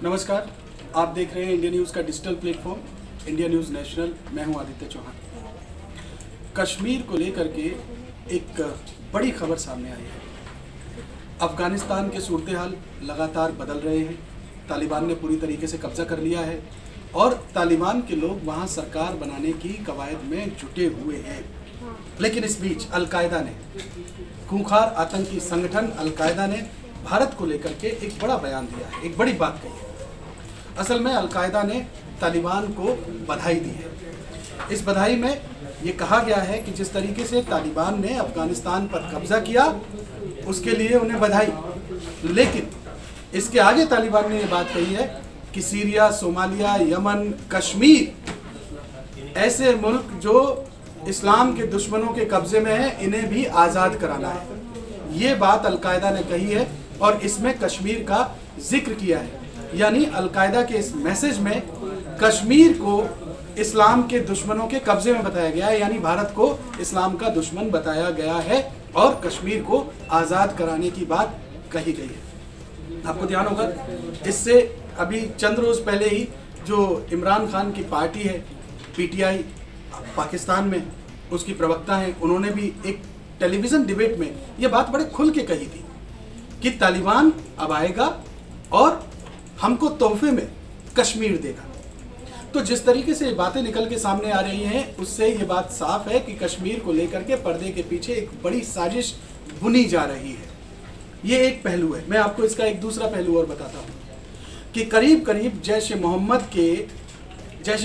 नमस्कार, आप देख रहे हैं इंडिया न्यूज़ का digital platform India news national. मैं हूं आदित्य चौहान। कश्मीर को लेकर के एक बड़ी खबर सामने आई है। अफ़गानिस्तान के सूरत हाल लगातार बदल रहे हैं। तालिबान ने पूरी तरीके से कब्जा कर लिया है और तालिबान के लोग वहां सरकार बनाने की कवायद में जुटे हुए हैं। लेकिन इस बीच अलकायदा ने, खूंखार आतंकी संगठन अलकायदा ने भारत को लेकर के एक बड़ा बयान दिया है, एक बड़ी बात कही है। असल में अलकायदा ने तालिबान को बधाई दी है। इस बधाई में ये कहा गया है कि जिस तरीके से तालिबान ने अफगानिस्तान पर कब्जा किया उसके लिए उन्हें बधाई, लेकिन इसके आगे तालिबान ने ये बात कही है कि सीरिया, सोमालिया, यमन, कश्मीर ऐसे मुल्क जो इस्लाम के दुश्मनों के कब्जे में हैं, इन्हें भी आज़ाद कराना है। ये बात अलकायदा ने कही है और इसमें कश्मीर का जिक्र किया है। यानी अलकायदा के इस मैसेज में कश्मीर को इस्लाम के दुश्मनों के कब्जे में बताया गया है, यानी भारत को इस्लाम का दुश्मन बताया गया है और कश्मीर को आज़ाद कराने की बात कही गई है। आपको ध्यान होगा, इससे अभी चंद रोज़ पहले ही जो इमरान खान की पार्टी है पीटीआई पाकिस्तान में, उसकी प्रवक्ता हैं, उन्होंने भी एक टेलीविज़न डिबेट में ये बात बड़े खुल के कही थी कि तालिबान अब आएगा और हमको तोहफे में कश्मीर देगा। तो जिस तरीके से ये बातें निकल के सामने आ रही हैं, उससे ये बात साफ है कि कश्मीर को लेकर के पर्दे के पीछे एक बड़ी साजिश बुनी जा रही है। ये एक पहलू है। मैं आपको इसका एक दूसरा पहलू और बताता हूँ कि करीब करीब जैश ए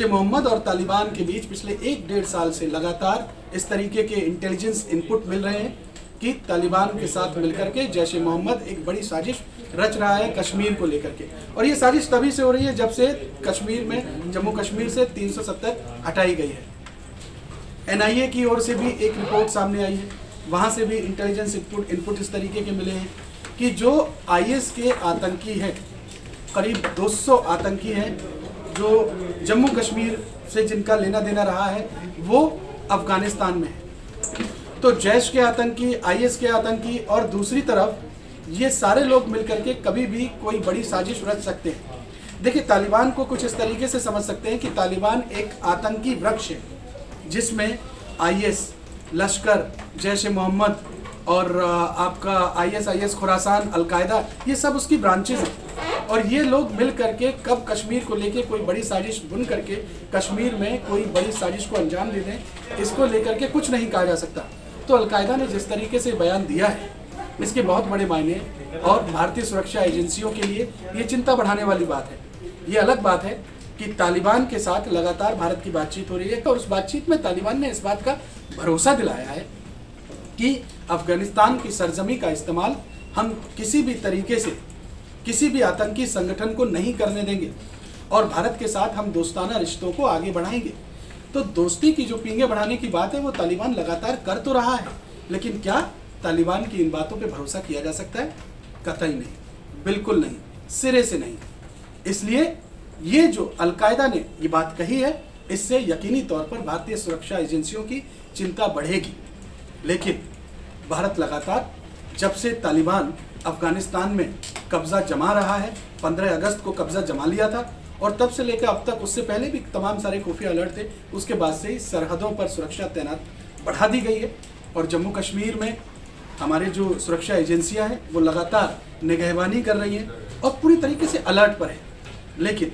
मोहम्मद और तालिबान के बीच पिछले 1-1.5 साल से लगातार इस तरीके के इंटेलिजेंस इनपुट मिल रहे हैं कि तालिबान के साथ मिलकर के जैश ए मोहम्मद एक बड़ी साजिश रच रहा है कश्मीर को लेकर के। और ये साजिश तभी से हो रही है जब से कश्मीर में, जम्मू कश्मीर से 370 हटाई गई है। एनआईए की ओर से भी एक रिपोर्ट सामने आई है, वहाँ से भी इंटेलिजेंस इनपुट इस तरीके के मिले हैं कि जो आईएस के आतंकी हैं, करीब 200 आतंकी हैं जो जम्मू कश्मीर से जिनका लेना देना रहा है, वो अफगानिस्तान में है। तो जैश के आतंकी, आईएस के आतंकी और दूसरी तरफ ये सारे लोग मिलकर के कभी भी कोई बड़ी साजिश रच सकते हैं। देखिए, तालिबान को कुछ इस तरीके से समझ सकते हैं कि तालिबान एक आतंकी वृक्ष है जिसमें आईएस, लश्कर, जैश ए मोहम्मद और आपका आईएस खुरासान, अलकायदा, ये सब उसकी ब्रांचेज हैं। और ये लोग मिल करके कब कश्मीर को लेके कोई बड़ी साजिश बुन करके कश्मीर में कोई बड़ी साजिश को अंजाम दे दें, इसको लेकर के कुछ नहीं कहा जा सकता। तो अलकायदा ने जिस तरीके से बयान दिया है, इसके बहुत बड़े मायने और भारतीय सुरक्षा एजेंसियों के लिए ये चिंता बढ़ाने वाली बात है। ये अलग बात है कि तालिबान के साथ लगातार भारत की बातचीत हो रही है और उस बातचीत में तालिबान ने इस बात का भरोसा दिलाया है कि अफगानिस्तान की सरजमी का इस्तेमाल हम किसी भी तरीके से किसी भी आतंकी संगठन को नहीं करने देंगे और भारत के साथ हम दोस्ताना रिश्तों को आगे बढ़ाएंगे। तो दोस्ती की जो पींगे बढ़ाने की बात है वो तालिबान लगातार कर तो रहा है, लेकिन क्या तालिबान की इन बातों पे भरोसा किया जा सकता है? कतई नहीं, बिल्कुल नहीं, सिरे से नहीं। इसलिए ये जो अलकायदा ने ये बात कही है, इससे यकीनी तौर पर भारतीय सुरक्षा एजेंसियों की चिंता बढ़ेगी। लेकिन भारत लगातार, जब से तालिबान अफगानिस्तान में कब्जा जमा रहा है, 15 अगस्त को कब्जा जमा लिया था और तब से लेकर अब तक, उससे पहले भी तमाम सारे खुफिया अलर्ट थे, उसके बाद से ही सरहदों पर सुरक्षा तैनात बढ़ा दी गई है। और जम्मू कश्मीर में हमारे जो सुरक्षा एजेंसियां हैं वो लगातार निगहबानी कर रही हैं और पूरी तरीके से अलर्ट पर है। लेकिन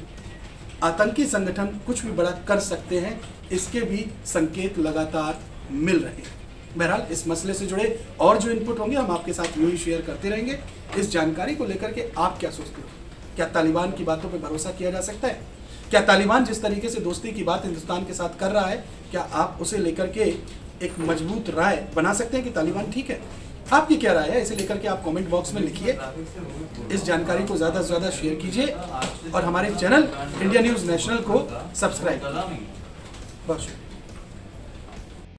आतंकी संगठन कुछ भी बड़ा कर सकते हैं, इसके भी संकेत लगातार मिल रहे हैं। बहरहाल, इस मसले से जुड़े और जो इनपुट होंगे हम आपके साथ यूँ ही शेयर करते रहेंगे। इस जानकारी को लेकर के आप क्या सोचते हो? क्या तालिबान की बातों पे भरोसा किया जा सकता है? क्या तालिबान जिस तरीके से दोस्ती की बात हिंदुस्तान के साथ कर रहा है, क्या आप उसे लेकर के एक मजबूत राय बना सकते हैं कि तालिबान ठीक है? आपकी क्या राय है, इसे लेकर के आप कमेंट बॉक्स में लिखिए। इस जानकारी को ज़्यादा से ज़्यादा शेयर कीजिए और हमारे चैनल इंडिया न्यूज़ नेशनल को सब्सक्राइब कीजिए। बहुत शुक्रिया।